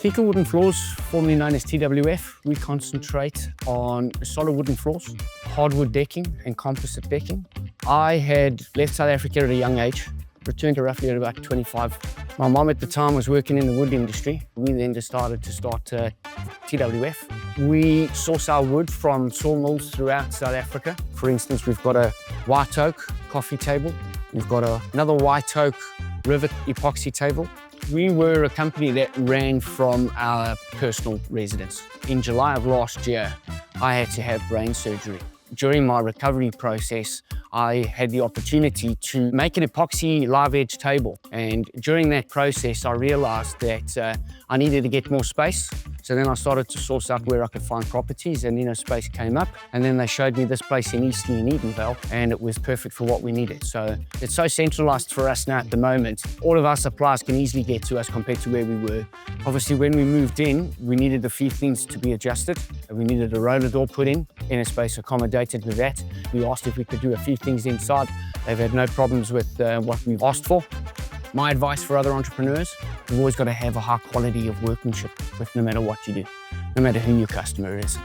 Theaker Wooden Floors, formerly known as TWF, we concentrate on solid wooden floors, hardwood decking and composite decking. I had left South Africa at a young age, returned to roughly at about 25. My mum at the time was working in the wood industry. We then decided to start TWF. We source our wood from sawmills throughout South Africa. For instance, we've got a white oak coffee table. We've got another white oak rivet epoxy table. We were a company that ran from our personal residence. In July of last year, I had to have brain surgery. During my recovery process, I had the opportunity to make an epoxy live edge table. And during that process, I realized that I needed to get more space. So then I started to source out where I could find properties, and Inospace came up. And then they showed me this place in Eastley in Edenvale, and it was perfect for what we needed. So it's so centralized for us now at the moment. All of our suppliers can easily get to us compared to where we were. Obviously, when we moved in, we needed a few things to be adjusted. We needed a roller door put in. Inospace accommodated with that. We asked if we could do a few things inside. They've had no problems with what we've asked for. My advice for other entrepreneurs, you've always got to have a high quality of workmanship with no matter what you do, no matter who your customer is.